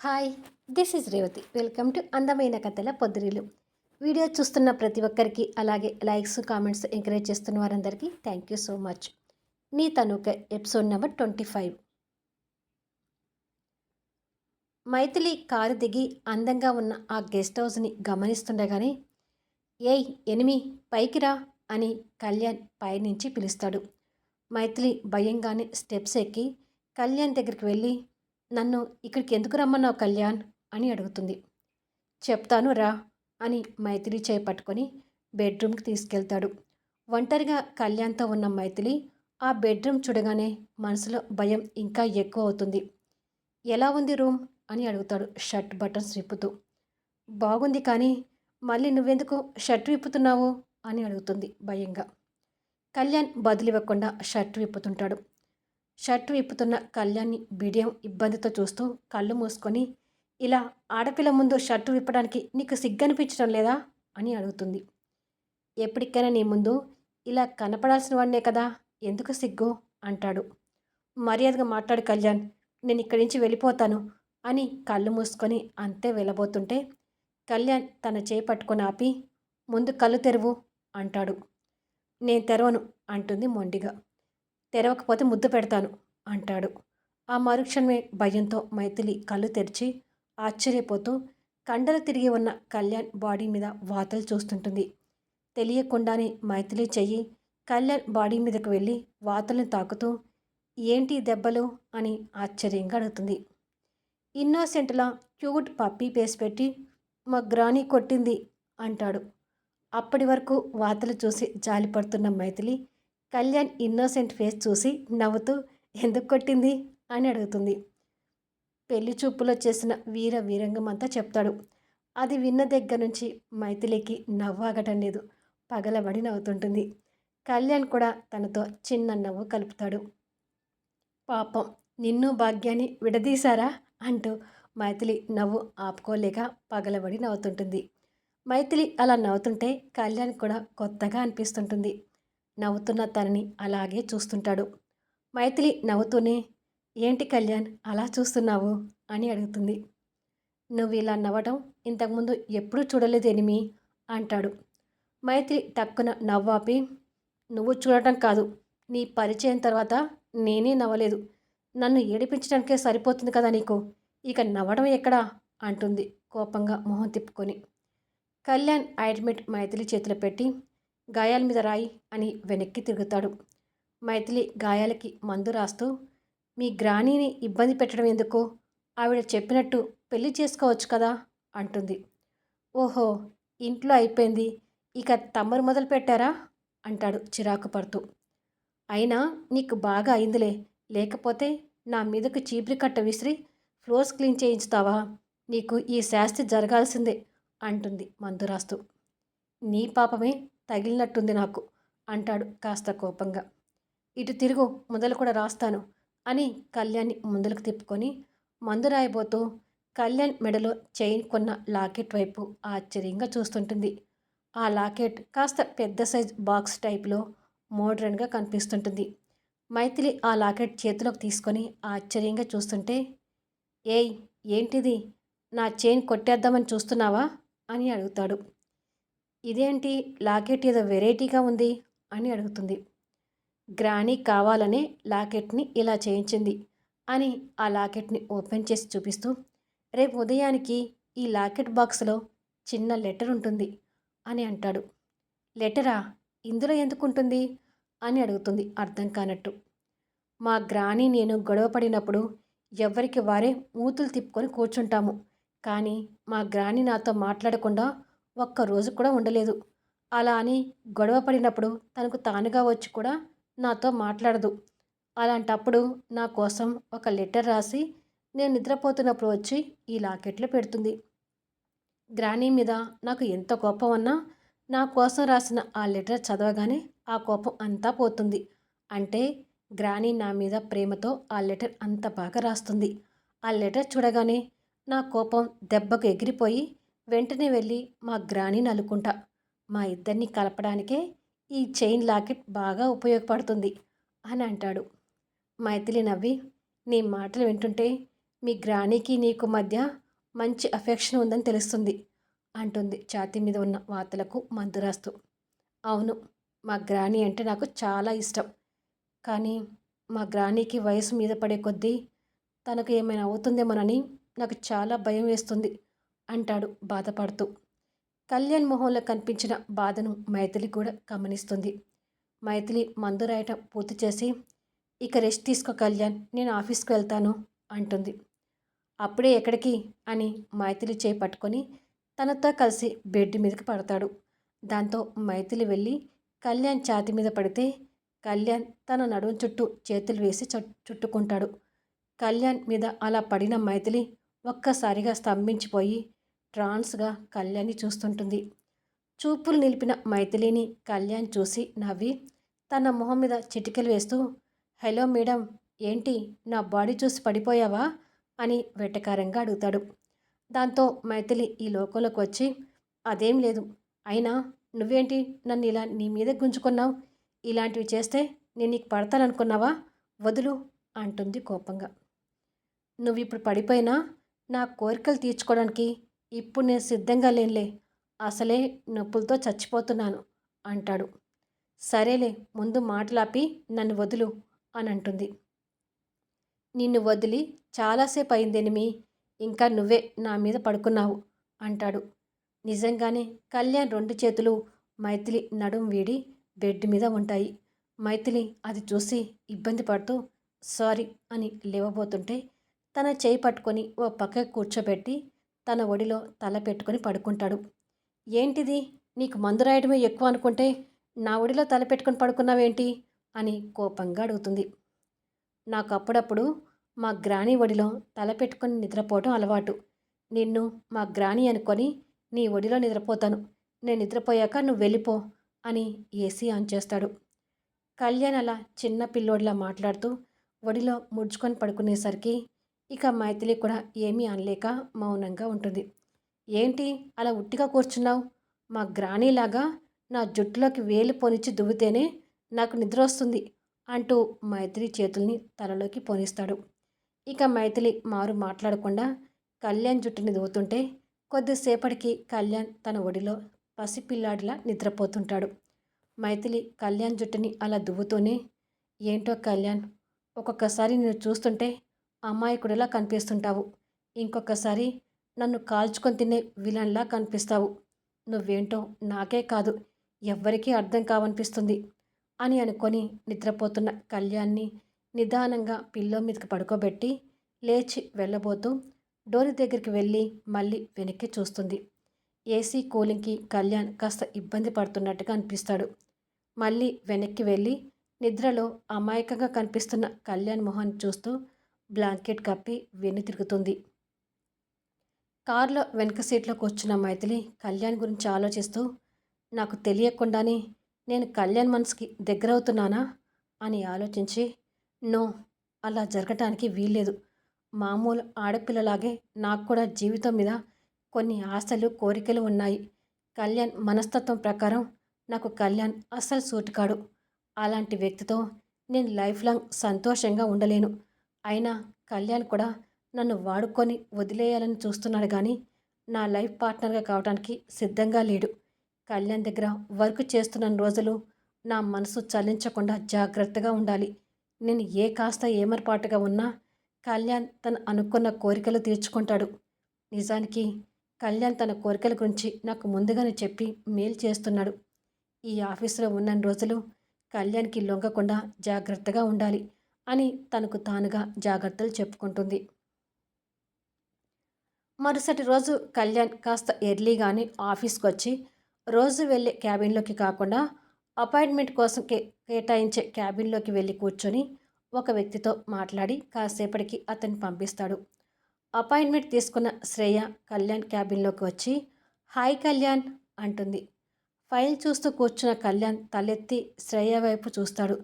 Hi, this is Revathi. Welcome to అందమైన కథల పొద్దురిలు. Video చూస్తున్న ప్రతి ఒక్కరికి, అలాగే లైక్స్, కామెంట్స్ ఎంకరేజ్ చేస్తున్న వారందరికీ థ్యాంక్ యూ సో మచ్. నీ తనుక ఎపిసోడ్ నెంబర్ 25. మైథిలి కారు దిగి అందంగా ఉన్న ఆ గెస్ట్ హౌస్ని గమనిస్తుండగానే, ఏయ్ ఎనిమి, పైకి రా అని కళ్యాణ్ పైనుంచి పిలుస్తాడు. మైథిలి భయంగానే స్టెప్స్ ఎక్కి కళ్యాణ్ దగ్గరికి వెళ్ళి, నన్ను ఇక్కడికి ఎందుకు రమ్మన్నావు కళ్యాణ్ అని అడుగుతుంది. చెప్తాను రా అని మైథిలి చేయి పట్టుకొని బెడ్రూమ్కి తీసుకెళ్తాడు. ఒంటరిగా కళ్యాణ్తో ఉన్న మైథిలి ఆ బెడ్రూమ్ చూడగానే మనసులో భయం ఇంకా ఎక్కువ అవుతుంది. ఎలా ఉంది రూమ్ అని అడుగుతాడు షర్ట్ బటన్స్ విప్పుతూ. బాగుంది, కానీ మళ్ళీ నువ్వెందుకు షర్ట్ విప్పుతున్నావు అని అడుగుతుంది భయంగా. కళ్యాణ్ బదులివ్వకుండా షర్ట్ విప్పుతుంటాడు. షర్ట్ విప్పుతున్న కళ్యాణ్ని బిడియం ఇబ్బందితో చూస్తూ కళ్ళు మూసుకొని, ఇలా ఆడపిల్ల ముందు షర్టు విప్పడానికి నీకు సిగ్గనిపించడం లేదా అని అడుగుతుంది. ఎప్పటికైనా నీ ముందు ఇలా కనపడాల్సిన వాడినే కదా, ఎందుకు సిగ్గు అంటాడు. మర్యాదగా మాట్లాడు కళ్యాణ్, నేను ఇక్కడి నుంచి వెళ్ళిపోతాను అని కళ్ళు మూసుకొని అంతే వెళ్ళబోతుంటే, కళ్యాణ్ తన చేయి పట్టుకొని ఆపి, ముందు కళ్ళు తెరువు అంటాడు. నేను తెరవను అంటుంది మొండిగా. తెరవకపోతే ముద్దు పెడతాను అంటాడు. ఆ మరుక్షణమే భయంతో మైథిలి కళ్ళు తెరిచి ఆశ్చర్యపోతూ కండలు తిరిగి ఉన్న కళ్యాణ్ బాడీ మీద వాతలు చూస్తుంటుంది. తెలియకుండానే మైథిలి చెయ్యి కళ్యాణ్ బాడీ మీదకు వెళ్ళి వాతలను తాకుతూ, ఏంటి దెబ్బలు అని ఆశ్చర్యంగా అడుగుతుంది. ఇన్నోసెంట్లా క్యూట్ పప్పీ పేస్ పెట్టి, మా గ్రాని కొట్టింది అంటాడు. అప్పటి వరకు వాతలు చూసి జాలిపడుతున్న మైథిలి కళ్యాణ్ ఇన్నోసెంట్ ఫేస్ చూసి నవ్వుతూ, ఎందుకు కొట్టింది అని అడుగుతుంది. పెళ్లి చూపులో చేసిన వీరంగం అంతా చెప్తాడు. అది విన్న దగ్గర నుంచి మైథిలికి నవ్వాగటం లేదు. పగలబడి నవ్వుతుంటుంది. కళ్యాణ్ కూడా తనతో చిన్న నవ్వు కలుపుతాడు. పాపం, నిన్ను భాగ్యాన్ని విడదీశారా అంటూ మైథిలి నవ్వు ఆపుకోలేక పగలబడి నవ్వుతుంటుంది. మైథిలి అలా నవ్వుతుంటే కళ్యాణ్ కూడా కొత్తగా అనిపిస్తుంటుంది. నవ్వుతున్న తనని అలాగే చూస్తుంటాడు. మైథిలి నవ్వుతూనే, ఏంటి కళ్యాణ్ అలా చూస్తున్నావు అని అడుగుతుంది. నువ్వు ఇలా నవ్వడం ఇంతకుముందు ఎప్పుడూ చూడలేదు ఎనిమి అంటాడు. మైథిలి టక్కున నవ్వాపి, నువ్వు చూడటం కాదు, నీ పరిచయం తర్వాత నేనే నవ్వలేదు. నన్ను ఏడిపించడానికే సరిపోతుంది కదా నీకు, ఇక నవ్వడం ఎక్కడా అంటుంది కోపంగా మొహం తిప్పుకొని. కళ్యాణ్ ఆయింట్మెంట్ మైథిలి చేతిలో పెట్టి, గాయాల మీద రాయి అని వెనక్కి తిరుగుతాడు. మైథిలి గాయాలకి మందు రాస్తూ, మీ గ్రానీని ఇబ్బంది పెట్టడం ఎందుకు, ఆవిడ చెప్పినట్టు పెళ్లి చేసుకోవచ్చు కదా అంటుంది. ఓహో, ఇంట్లో అయిపోయింది, ఇక తమ్మరు మొదలు పెట్టారా అంటాడు చిరాకు పడుతూ. అయినా నీకు బాగా అయిందిలే, లేకపోతే నా మీదకు చీపురి కట్ట విసిరి ఫ్లోర్స్ క్లీన్ చేయించుతావా, నీకు ఈ శాస్తి జరగాల్సిందే అంటుంది మందు రాస్తూ. నీ పాపమే తగిలినట్టుంది నాకు అంటాడు కాస్త కోపంగా. ఇటు తిరుగు, మొదలు కూడా రాస్తాను అని కళ్యాణ్ని ముందలకు తిప్పుకొని మందు రాయబోతూ కళ్యాణ్ మెడలో చైన్ కొన్న లాకెట్ వైపు ఆశ్చర్యంగా చూస్తుంటుంది. ఆ లాకెట్ కాస్త పెద్ద సైజ్ బాక్స్ టైప్లో మోడ్రన్గా కనిపిస్తుంటుంది. మైథిలి ఆ లాకెట్ చేతిలోకి తీసుకొని ఆశ్చర్యంగా చూస్తుంటే, ఏయ్ ఏంటిది, నా చైన్ కొట్టేద్దామని చూస్తున్నావా అని అడుగుతాడు. ఇదేంటి లాకెట్ ఏదో వెరైటీగా ఉంది అని అడుగుతుంది. గ్రానీ కావాలనే లాకెట్ని ఇలా చేయించింది అని ఆ లాకెట్ని ఓపెన్ చేసి చూపిస్తూ, రేపు ఉదయానికి ఈ లాకెట్ బాక్స్లో చిన్న లెటర్ ఉంటుంది అని అంటాడు. లెటరా, ఇందులో ఎందుకుంటుంది అని అడుగుతుంది అర్థం కానట్టు. మా గ్రానీ నేను గొడవ పడినప్పుడు ఎవరికి వారే మూతులు తిప్పుకొని కూర్చుంటాము, కానీ మా గ్రానీ నాతో మాట్లాడకుండా ఒక్కరోజు కూడా ఉండలేదు. అలా అని గొడవ పడినప్పుడు తనకు తానుగా వచ్చి కూడా నాతో మాట్లాడదు. అలాంటప్పుడు నా కోసం ఒక లెటర్ రాసి నేను నిద్రపోతున్నప్పుడు వచ్చి ఈ లాకెట్లో పెడుతుంది. గ్రానీ మీద నాకు ఎంత కోపం ఉన్నా నా కోసం రాసిన ఆ లెటర్ చదవగానే ఆ కోపం అంతా పోతుంది. అంటే గ్రానీ నా మీద ప్రేమతో ఆ లెటర్ అంత బాగా రాస్తుంది. ఆ లెటర్ చూడగానే నా కోపం దెబ్బకు ఎగిరిపోయి వెంటనే వెళ్ళి మా గ్రానీని అలుకుంటా. మా ఇద్దరిని కలపడానికే ఈ చైన్ లాకెట్ బాగా ఉపయోగపడుతుంది అని అంటాడు. మైథిలి నవ్వి, నీ మాటలు వింటుంటే మీ గ్రానీకి నీకు మధ్య మంచి అఫెక్షన్ ఉందని తెలుస్తుంది అంటుంది ఛాతీ మీద ఉన్న వాతలకు మందు రాస్తూ. అవును, మా గ్రానీ అంటే నాకు చాలా ఇష్టం. కానీ మా గ్రానీకి వయసు మీద పడే కొద్దీ తనకు ఏమైనా అవుతుందేమోనని నాకు చాలా భయం వేస్తుంది అంటాడు బాధపడుతూ. కళ్యాణ్ మొహంలో కనిపించిన బాధను మైథిలి కూడా గమనిస్తుంది. మైథిలి మందు రాయటం పూర్తి చేసి, ఇక రెస్ట్ తీసుకో కళ్యాణ్, నేను ఆఫీస్కి వెళ్తాను అంటుంది. అప్పుడే ఎక్కడికి అని మైథిలి చేయి పట్టుకొని తనతో కలిసి బెడ్ మీదకి పడతాడు. దాంతో మైథిలి వెళ్ళి కళ్యాణ్ ఛాతీ మీద పడితే కళ్యాణ్ తన నడుం చుట్టూ చేతులు వేసి చుట్టుకుంటాడు. కళ్యాణ్ మీద అలా పడిన మైథిలి ఒక్కసారిగా స్తంభించిపోయి ట్రాన్స్గా కళ్యాణ్ని చూస్తుంటుంది. చూపులు నిలిపిన మైథిలిని కళ్యాణ్ చూసి నవ్వి తన మొహం మీద చిటికెలు వేస్తూ, హలో మేడం, ఏంటి నా బాడీ చూసి పడిపోయావా అని వెటకారంగా అడుగుతాడు. దాంతో మైథిలి ఈ లోకంలోకి వచ్చి, అదేం లేదు, అయినా నువ్వేంటి నన్ను ఇలా నీ మీద గుంజుకున్నావు, ఇలాంటివి చేస్తే నేను నీకు పడతాననుకున్నావా, వదులు అంటుంది కోపంగా. నువ్వు ఇప్పుడు పడిపోయినా నా కోరికలు తీర్చుకోవడానికి ఇప్పుడు నేను సిద్ధంగా లేనులే, అసలే నొప్పులతో చచ్చిపోతున్నాను అంటాడు. సరేలే, ముందు మాటలాపి నన్ను వదులు అని అంటుంది. నిన్ను వదిలి చాలాసేపు అయిందెనిమి, ఇంకా నువ్వే నా మీద పడుకున్నావు అంటాడు. నిజంగానే కళ్యాణ్ 2 చేతులు మైథిలి నడుం వీడి బెడ్ మీద ఉంటాయి. మైథిలి అది చూసి ఇబ్బంది పడుతూ సారీ అని లేవబోతుంటే తన చేయి పట్టుకొని ఓ పక్కకు కూర్చోబెట్టి తన ఒడిలో తల పెట్టుకొని పడుకుంటాడు. ఏంటిది, నీకు మందు రాయడమే ఎక్కువ అనుకుంటే నా ఒడిలో తల పెట్టుకొని పడుకున్నావేంటి అని కోపంగా అడుగుతుంది. నాకు అప్పుడప్పుడు మా గ్రానీ ఒడిలో తల పెట్టుకొని నిద్రపోవటం అలవాటు. నిన్ను మా గ్రానీ అనుకొని నీ ఒడిలో నిద్రపోతాను. నేను నిద్రపోయాక నువ్వు వెళ్ళిపో అని ఏసీ ఆన్ చేస్తాడు. కళ్యాణ్ అలా చిన్న పిల్లోడిలా మాట్లాడుతూ ఒడిలో ముడుచుకొని పడుకునేసరికి ఇక మైథిలి కూడా ఏమీ అనలేక మౌనంగా ఉంటుంది. ఏంటి అలా ఉట్టిగా కూర్చున్నావు, మా గ్రానీలాగా నా జుట్టులోకి వేలు పోనిచ్చి దువ్వితేనే నాకు నిద్ర వస్తుంది అంటూ మైథిలి చేతుల్ని తలలోకి పోనిస్తాడు. ఇక మైథిలి మారు మాట్లాడకుండా కళ్యాణ్ జుట్టుని దువ్వుతుంటే కొద్దిసేపటికి కళ్యాణ్ తన ఒడిలో పసిపిల్లాడిలా నిద్రపోతుంటాడు. మైథిలి కళ్యాణ్ జుట్టుని అలా దువ్వుతూనే, ఏంటో కళ్యాణ్, ఒక్కొక్కసారి నేను చూస్తుంటే అమాయకుడిలా కనిపిస్తుంటావు, ఇంకొకసారి నన్ను కాల్చుకొని తినే విలన్లా కనిపిస్తావు, నువ్వేంటో నాకే కాదు ఎవ్వరికీ అర్థం కావనిపిస్తుంది అని అనుకొని నిద్రపోతున్న కళ్యాణ్ని నిదానంగా పిల్లో మీదకి పడుకోబెట్టి లేచి వెళ్ళబోతూ డోర్ దగ్గరికి వెళ్ళి మళ్ళీ వెనక్కి చూస్తుంది. ఏసీ కూలింగ్కి కళ్యాణ్ కాస్త ఇబ్బంది పడుతున్నట్టుగా అనిపిస్తాడు. మళ్ళీ వెనక్కి వెళ్ళి నిద్రలో అమాయకంగా కనిపిస్తున్న కళ్యాణ్ మొహాన్ని చూస్తూ బ్లాంకెట్ కప్పి వెన్ను తిరుగుతుంది. కారులో వెనక సీట్లో కూర్చున్న మైథిలి కళ్యాణ్ గురించి ఆలోచిస్తూ, నాకు తెలియకుండానే నేను కళ్యాణ్ మనసుకి దగ్గరవుతున్నానా అని ఆలోచించి, నో, అలా జరగటానికి వీల్లేదు. మామూలు ఆడపిల్లలాగే నాకు కూడా జీవితం మీద కొన్ని ఆశలు కోరికలు ఉన్నాయి. కళ్యాణ్ మనస్తత్వం ప్రకారం నాకు కళ్యాణ్ అస్సలు సూట్ కాడు. అలాంటి వ్యక్తితో నేను లైఫ్ లాంగ్ సంతోషంగా ఉండలేను. అయినా కళ్యాణ్ కూడా నన్ను వాడుకొని వదిలేయాలని చూస్తున్నాడు కానీ నా లైఫ్ పార్ట్నర్గా కావడానికి సిద్ధంగా లేడు. కళ్యాణ్ దగ్గర వర్క్ చేస్తున్న రోజులు నా మనసు చలించకుండా జాగ్రత్తగా ఉండాలి. నేను ఏ కాస్త ఏమరపాటుగా ఉన్నా కళ్యాణ్ తను అనుకున్న కోరికలు తీర్చుకుంటాడు. నిజానికి కళ్యాణ్ తన కోరికల గురించి నాకు ముందుగానే చెప్పి మెయిల్ చేస్తున్నాడు. ఈ ఆఫీసులో ఉన్న రోజులు కళ్యాణ్కి లొంగకుండా జాగ్రత్తగా ఉండాలి అని తనకు తానుగా జాగ్రత్తలు చెప్పుకుంటుంది. మరుసటి రోజు కళ్యాణ్ కాస్త ఎర్లీగానే ఆఫీస్కి వచ్చి రోజు వెళ్ళే క్యాబిన్లోకి కాకుండా అపాయింట్మెంట్ కోసం కేటాయించే క్యాబిన్లోకి వెళ్ళి కూర్చొని ఒక వ్యక్తితో మాట్లాడి కాసేపటికి అతన్ని పంపిస్తాడు. అపాయింట్మెంట్ తీసుకున్న శ్రేయ కళ్యాణ్ క్యాబిన్లోకి వచ్చి, హాయ్ కళ్యాణ్ అంటుంది. ఫైల్ చూస్తూ కూర్చున్న కళ్యాణ్ తలెత్తి శ్రేయ వైపు చూస్తాడు.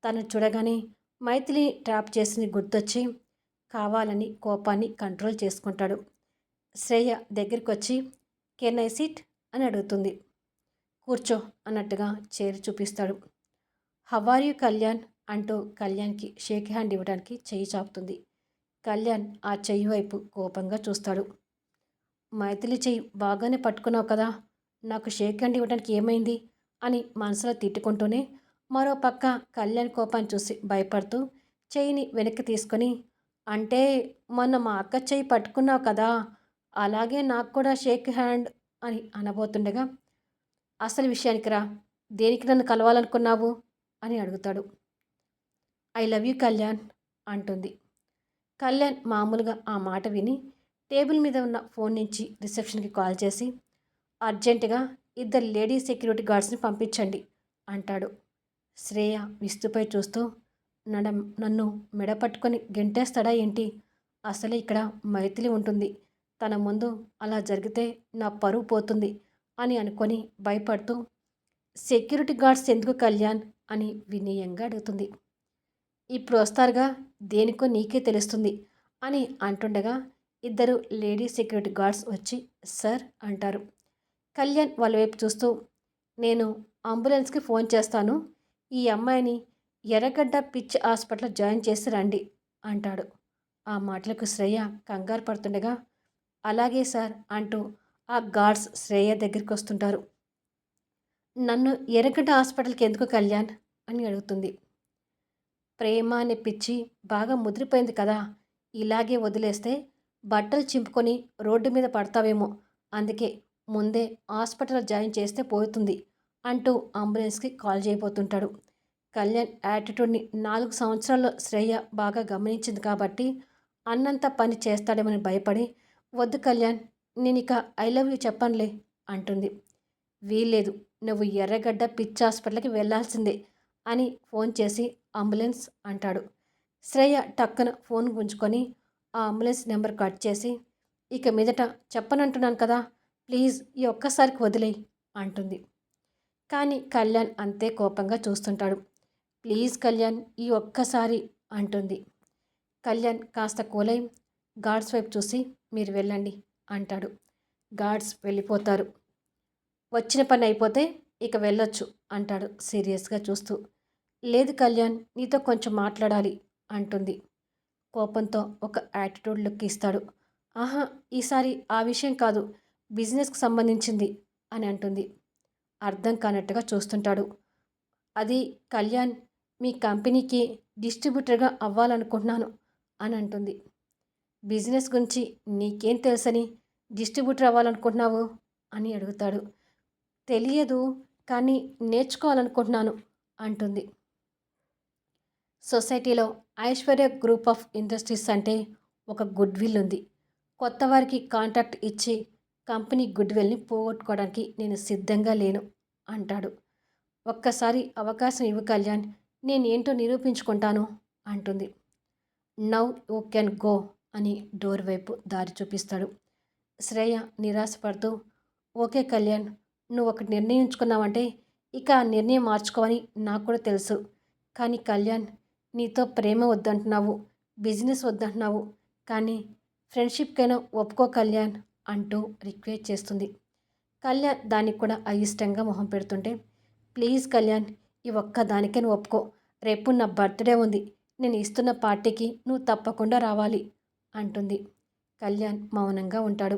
తను చూడగానే మైథిలిని ట్రాప్ చేసింది గుర్తొచ్చి కావాలని కోపాన్ని కంట్రోల్ చేసుకుంటాడు. శ్రేయ దగ్గరికి వచ్చి, కెన్ ఐ సిట్ అని అడుగుతుంది. కూర్చో అన్నట్టుగా చైర్ చూపిస్తాడు. హౌ ఆర్ యూ కళ్యాణ్ అంటూ కళ్యాణ్కి షేక్ హ్యాండ్ ఇవ్వడానికి చెయ్యి చాపుతుంది. కళ్యాణ్ ఆ చెయ్యి వైపు కోపంగా చూస్తాడు. మైథిలి చెయ్యి బాగానే పట్టుకున్నావు కదా! నాకు షేక్ హ్యాండ్ ఇవ్వడానికి ఏమైంది? అని మనసులో తిట్టుకుంటూనే మరో పక్క కళ్యాణ్ కోపాన్ని చూసి భయపడుతూ చెయ్యిని వెనక్కి తీసుకొని, అంటే మొన్న మా అక్క చెయ్యి పట్టుకున్నావు కదా! అలాగే నాకు కూడా షేక్ హ్యాండ్ అని అనబోతుండగా, అసలు విషయానికి రా. దేనికి నన్ను కలవాలనుకున్నావు? అని అడుగుతాడు. ఐ లవ్ యూ కళ్యాణ్ అంటుంది. కళ్యాణ్ మామూలుగా ఆ మాట విని టేబుల్ మీద ఉన్న ఫోన్ నుంచి రిసెప్షన్కి కాల్ చేసి అర్జెంటుగా ఇద్దరు లేడీ సెక్యూరిటీ గార్డ్స్ని పంపించండి అంటాడు. శ్రేయ విస్తుపై చూస్తూ నన్ను మెడ పట్టుకొని గెంటేస్తాడా ఏంటి? అసలే ఇక్కడ మైథిలి ఉంటుంది. తన ముందు అలా జరిగితే నా పరువు పోతుంది అని అనుకొని భయపడుతూ సెక్యూరిటీ గార్డ్స్ ఎందుకు కళ్యాణ్ అని వినయంగా అడుగుతుంది. ఇప్పుడు వస్తారుగా, దేనికో నీకే తెలుస్తుంది అని అంటుండగా ఇద్దరు లేడీ సెక్యూరిటీ గార్డ్స్ వచ్చి సార్ అంటారు. కళ్యాణ్ వాళ్ళ వైపు చూస్తూ నేను అంబులెన్స్కి ఫోన్ చేస్తాను, ఈ అమ్మాయిని ఎర్రగడ్డ పిచ్ హాస్పిటల్లో జాయిన్ చేసి రండి అంటాడు. ఆ మాటలకు శ్రేయ కంగారు పడుతుండగా అలాగే సార్ అంటూ ఆ గార్డ్స్ శ్రేయ దగ్గరికి వస్తుంటారు. నన్ను ఎర్రగడ్డ హాస్పిటల్కి ఎందుకు కళ్యాణ్ అని అడుగుతుంది. ప్రేమ అనే పిచ్చి బాగా ముదిరిపోయింది కదా, ఇలాగే వదిలేస్తే బట్టలు చింపుకొని రోడ్డు మీద పడతావేమో, అందుకే ముందే హాస్పిటల్ జాయిన్ చేస్తే పోతుంది అంటూ అంబులెన్స్కి కాల్ చేయబోతుంటాడు. కళ్యాణ్ యాటిట్యూడ్ని 4 సంవత్సరాల్లో శ్రేయ బాగా గమనించింది కాబట్టి అన్నంత పని చేస్తాడేమని భయపడి వద్దు కళ్యాణ్, నేను ఇక ఐ లవ్ యూ చెప్పనులే అంటుంది. వీల్లేదు, నువ్వు ఎర్రగడ్డ పిచ్చి హాస్పిటల్కి వెళ్ళాల్సిందే అని ఫోన్ చేసి అంబులెన్స్ అంటాడు. శ్రేయ టక్కున ఫోన్ గుంజుకొని ఆ అంబులెన్స్ నెంబర్ కట్ చేసి ఇక మీదట చెప్పనంటున్నాను కదా, ప్లీజ్ ఈ ఒక్కసారికి వదిలేయి అంటుంది. కానీ కళ్యాణ్ అంతే కోపంగా చూస్తుంటాడు. ప్లీజ్ కళ్యాణ్ ఈ ఒక్కసారి అంటుంది. కళ్యాణ్ కాస్త కూలై గార్డ్స్ వైపు చూసి మీరు వెళ్ళండి అంటాడు. గార్డ్స్ వెళ్ళిపోతారు. వచ్చిన పని అయిపోతే ఇక వెళ్ళొచ్చు అంటాడు సీరియస్గా చూస్తూ. లేదు కళ్యాణ్, నీతో కొంచెం మాట్లాడాలి అంటుంది. కోపంతో ఒక యాటిట్యూడ్ లుక్ ఇస్తాడు. ఆహా, ఈసారి ఆ విషయం కాదు, బిజినెస్కి సంబంధించింది అని అంటుంది. అర్థం కానట్టుగా చూస్తుంటాడు. అది కళ్యాణ్, మీ కంపెనీకి డిస్ట్రిబ్యూటర్గా అవ్వాలనుకుంటున్నాను అని అంటుంది. బిజినెస్ గురించి నీకేం తెలుసని డిస్ట్రిబ్యూటర్ అవ్వాలనుకుంటున్నావు అని అడుగుతాడు. తెలియదు, కానీ నేర్చుకోవాలనుకుంటున్నాను అంటుంది. సొసైటీలో ఐశ్వర్య గ్రూప్ ఆఫ్ ఇండస్ట్రీస్ అంటే ఒక గుడ్ విల్ ఉంది. కొత్త వారికి కాంట్రాక్ట్ ఇచ్చి కంపెనీ గుడ్ విల్ని పోగొట్టుకోవడానికి నేను సిద్ధంగా లేను అంటాడు. ఒక్కసారి అవకాశం ఇవ్వు కళ్యాణ్, నేనేంటో నిరూపించుకుంటాను అంటుంది. నౌ యూ కెన్ గో అని డోర్ వైపు దారి చూపిస్తాడు. శ్రేయ నిరాశపడుతూ ఓకే కళ్యాణ్, నువ్వు ఒకటి నిర్ణయించుకున్నావంటే ఇక ఆ నిర్ణయం మార్చుకోవని నాకు కూడా తెలుసు. కానీ కళ్యాణ్, నీతో ప్రేమ వద్దంటున్నావు, బిజినెస్ వద్దంటున్నావు, కానీ ఫ్రెండ్షిప్కైనా ఒప్పుకో కళ్యాణ్ అంటూ రిక్వెస్ట్ చేస్తుంది. కళ్యాణ్ దానికి కూడా అయిష్టంగా మొహం పెడుతుంటే ప్లీజ్ కళ్యాణ్, ఈ ఒక్క దానికైనా ఒప్పుకో, రేపు నా బర్త్డే ఉంది, నేను ఇస్తున్న పార్టీకి నువ్వు తప్పకుండా రావాలి అంటుంది. కళ్యాణ్ మౌనంగా ఉంటాడు.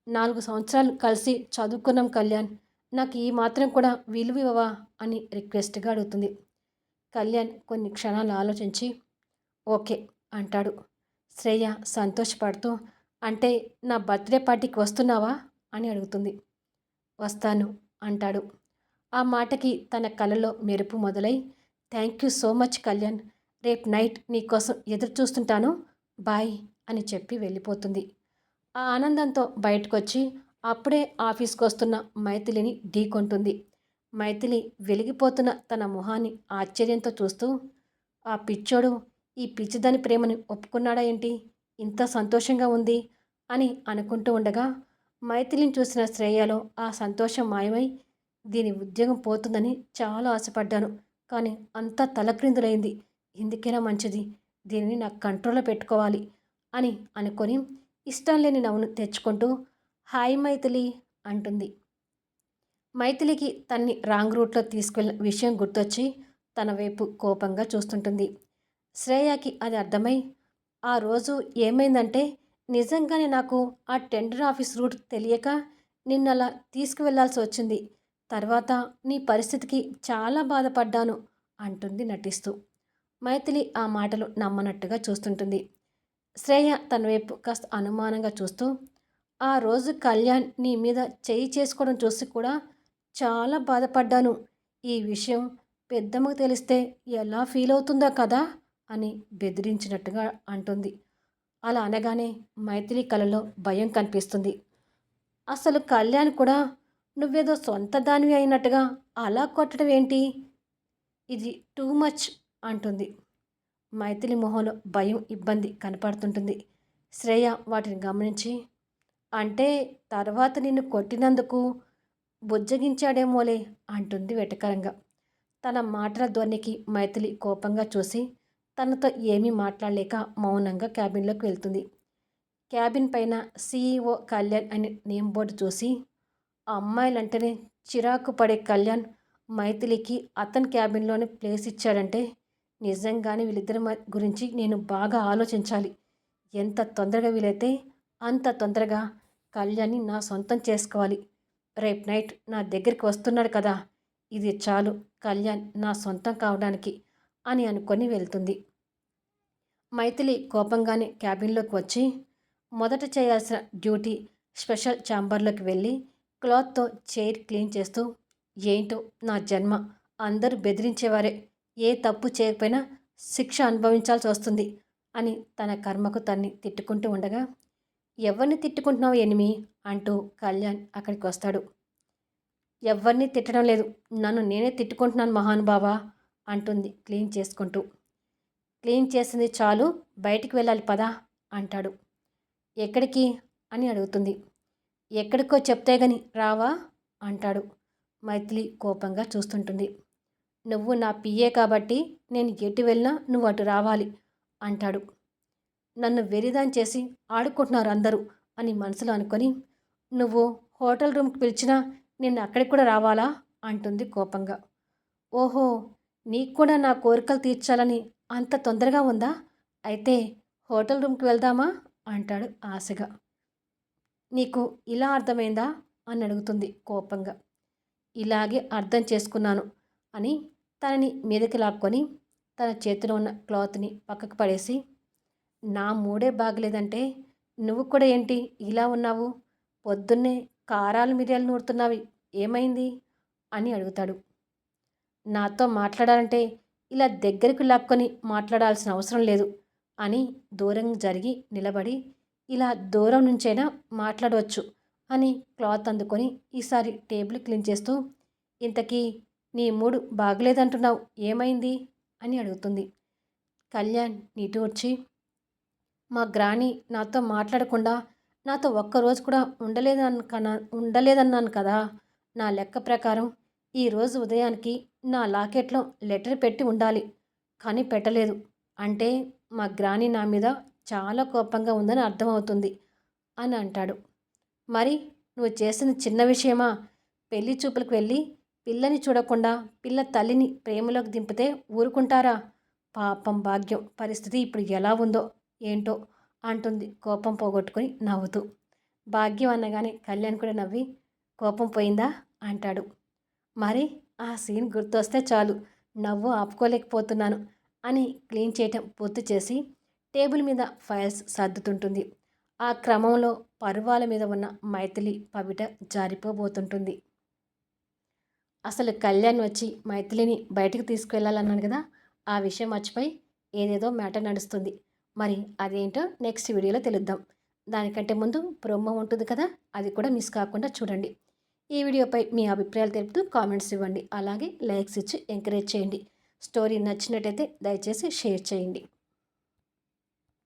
4 సంవత్సరాలు కలిసి చదువుకున్నాం కళ్యాణ్, నాకు ఈ మాత్రం కూడా విలువ ఇవ్వవా అని రిక్వెస్ట్గా అడుగుతుంది. కళ్యాణ్ కొన్ని క్షణాలు ఆలోచించి ఓకే అంటాడు. శ్రేయ సంతోషపడుతూ అంటే నా బర్త్డే పార్టీకి వస్తున్నావా అని అడుగుతుంది. వస్తాను అంటాడు. ఆ మాటకి తన కళ్ళలో మెరుపు మొదలై thank you so much Kalyan, రేపు నైట్ నీకోసం ఎదురు చూస్తుంటాను, బాయ్ అని చెప్పి వెళ్ళిపోతుంది. ఆ ఆనందంతో బయటకొచ్చి అప్పుడే ఆఫీస్కి వస్తున్న మైథిలిని ఢీకొంటుంది. మైథిలి వెలిగిపోతున్న తన మొహాన్ని ఆశ్చర్యంతో చూస్తూ ఆ పిచ్చోడు ఈ పిచ్చిదాని ప్రేమని ఒప్పుకున్నాడా ఏంటి, ఇంత సంతోషంగా ఉంది అని అనుకుంటూ ఉండగా మైథిలిని చూసిన శ్రేయలో ఆ సంతోషం మాయమై దీని ఉద్యోగం పోతుందని చాలా ఆశపడ్డాను, కానీ అంతా తలక్రిందులైంది, ఎందుకైనా మంచిది, దీనిని నా కంట్రోల్లో పెట్టుకోవాలి అని అనుకొని ఇష్టం లేని నవ్వును తెచ్చుకుంటూ హాయ్ మైథిలి అంటుంది. మైథిలికి తన్ని రాంగ్ రూట్లో తీసుకెళ్ళిన విషయం గుర్తొచ్చి తన వైపు కోపంగా చూస్తుంటుంది. శ్రేయకి అది అర్థమై ఆ రోజు ఏమైందంటే నిజంగానే నాకు ఆ టెండర్ ఆఫీస్ రూట్ తెలియక నిన్నలా తీసుకువెళ్లాల్సి వచ్చింది. తర్వాత నీ పరిస్థితికి చాలా బాధపడ్డాను అంటుంది నటిస్తూ. మైథిలి ఆ మాటలు నమ్మనట్టుగా చూస్తుంటుంది. శ్రేయ తన వైపు కాస్త అనుమానంగా చూస్తూ, ఆ రోజు కళ్యాణ్ నీ మీద చేయి చేసుకోవడం చూసి కూడా చాలా బాధపడ్డాను. ఈ విషయం పెద్దమ్మకు తెలిస్తే ఎలా ఫీల్ అవుతుందో కదా అని బెదిరించినట్టుగా అంటుంది. అలా అనగానే మైథిలి కలలో భయం కనిపిస్తుంది. అసలు కళ్యాణ్ కూడా నువ్వేదో సొంత దానివి అయినట్టుగా అలా కొట్టడం ఏంటి? ఇది టూ మచ్ అంటుంది. మైథిలి మొహంలో భయం, ఇబ్బంది కనపడుతుంటుంది. శ్రేయ వాటిని గమనించి, అంటే తర్వాత నిన్ను కొట్టినందుకు బుజ్జగించాడేమోలే అంటుంది వెటకరంగా. తన మాటల ధ్వనికి మైథిలి కోపంగా చూసి తనతో ఏమీ మాట్లాడలేక మౌనంగా క్యాబిన్లోకి వెళ్తుంది. క్యాబిన్ పైన సీఈఓ కళ్యాణ్ అని నేమ్ బోర్డు చూసి, అమ్మాయిలంటేనే చిరాకు పడే కళ్యాణ్ మైథిలికి అతని క్యాబిన్లోనే ప్లేస్ ఇచ్చాడంటే నిజంగానే వీళ్ళిద్దరి గురించి నేను బాగా ఆలోచించాలి. ఎంత తొందరగా వీలైతే అంత తొందరగా కళ్యాణ్ని నా సొంతం చేసుకోవాలి. రేపు నైట్ నా దగ్గరికి వస్తున్నాడు కదా, ఇది చాలు కళ్యాణ్ నా సొంతం కావడానికి అని అనుకొని వెళ్తుంది. మైథిలి కోపంగానే క్యాబిన్లోకి వచ్చి మొదట చేయాల్సిన డ్యూటీ స్పెషల్ ఛాంబర్లోకి వెళ్ళి క్లాత్తో చైర్ క్లీన్ చేస్తూ, ఏంటో నా జన్మ, అందరూ బెదిరించేవారే, ఏ తప్పు చేయకపోయినా శిక్ష అనుభవించాల్సి వస్తుంది అని తన కర్మకు తన్ని తిట్టుకుంటూ ఉండగా, ఎవరిని తిట్టుకుంటున్నావు ఎనిమి అంటూ కళ్యాణ్ అక్కడికి వస్తాడు. ఎవరిని తిట్టడం లేదు, నన్ను నేనే తిట్టుకుంటున్నాను మహానుభావా అంటుంది క్లీన్ చేసుకుంటూ. క్లీన్ చేసింది చాలు, బయటికి వెళ్ళాలి పదా అంటాడు. ఎక్కడికి అని అడుగుతుంది. ఎక్కడికో చెప్తే గాని రావా అంటాడు. మైథిలి కోపంగా చూస్తుంటుంది. నువ్వు నా పిఏ కాబట్టి నేను ఎటు వెళ్ళినా నువ్వు అటు రావాలి అంటాడు. నన్ను వెరిదాన్ చేసి ఆడుకుంటున్నారు అందరూ అని మనసులో అనుకొని, నువ్వు హోటల్ రూమ్కి పిలిచినా నేను అక్కడికి కూడా రావాలా అంటుంది కోపంగా. ఓహో, నీకు కూడా నా కోరికలు తీర్చాలని అంత తొందరగా ఉందా? అయితే హోటల్ రూమ్కి వెళ్దామా అంటాడు ఆశగా. నీకు ఇలా అర్థమైందా అని అడుగుతుంది కోపంగా. ఇలాగే అర్థం చేసుకున్నాను అని తనని మీదకి లాక్కొని తన చేతిలో ఉన్న క్లాత్ని పక్కకు పడేసి, నా మూడే బాగలేదంటే నువ్వు కూడా ఏంటి ఇలా ఉన్నావు? పొద్దున్నే కారాలు మిరియాలు నూరుతున్నావి, ఏమైంది అని అడుగుతాడు. నాతో మాట్లాడాలంటే ఇలా దగ్గరికి లాక్కొని మాట్లాడాల్సిన అవసరం లేదు అని దూరం జరిగి నిలబడి, ఇలా దూరం నుంచైనా మాట్లాడవచ్చు అని క్లాత్ అందుకొని ఈసారి టేబుల్ క్లీన్ చేస్తూ, ఇంతకీ నీ మూడు బాగలేదంటున్నావు, ఏమైంది అని అడుగుతుంది. కళ్యాణ్ నిట్టూర్చి, మా గ్రాని నాతో మాట్లాడకుండా నాతో ఒక్కరోజు కూడా ఉండలేదన్నాను కదా. నా లెక్క ప్రకారం ఈరోజు ఉదయానికి నా లాకెట్లో లెటర్ పెట్టి ఉండాలి, కానీ పెట్టలేదు. అంటే మా గ్రాని నా మీద చాలా కోపంగా ఉందని అర్థమవుతుంది అని అంటాడు. మరి నువ్వు చేసిన చిన్న విషయమా? పెళ్లి చూపులకు వెళ్ళి పిల్లని చూడకుండా పిల్ల తల్లిని ప్రేమలోకి దింపితే ఊరుకుంటారా? పాపం భాగ్యం పరిస్థితి ఇప్పుడు ఎలా ఉందో ఏంటో అంటుంది కోపం పోగొట్టుకొని నవ్వుతూ. భాగ్యం అనగానే కళ్యాణ్ కూడా నవ్వి, కోపం పోయిందా అంటాడు. మరి ఆ సీన్ గుర్తొస్తే చాలు నవ్వు ఆపుకోలేకపోతున్నాను అని క్లీన్ చేయటం పూర్తి చేసి టేబుల్ మీద ఫైల్స్ సర్దుతుంటుంది. ఆ క్రమంలో పరువాల మీద ఉన్న మైథిలి పవిట జారిపోబోతుంటుంది. అసలు కళ్యాణ్ వచ్చి మైథిలిని బయటకు తీసుకువెళ్ళాలన్నాను కదా, ఆ విషయం మర్చిపోయి ఏదేదో మ్యాటర్ నడుస్తుంది. మరి అదేంటో నెక్స్ట్ వీడియోలో తెలుద్దాం. దానికంటే ముందు ప్రోమో ఉంటుంది కదా, అది కూడా మిస్ కాకుండా చూడండి. ఈ వీడియోపై మీ అభిప్రాయాలు తెలుపుతూ కామెంట్స్ ఇవ్వండి. అలాగే లైక్స్ ఇచ్చి ఎంకరేజ్ చేయండి. స్టోరీ నచ్చినట్టయితే దయచేసి షేర్ చేయండి.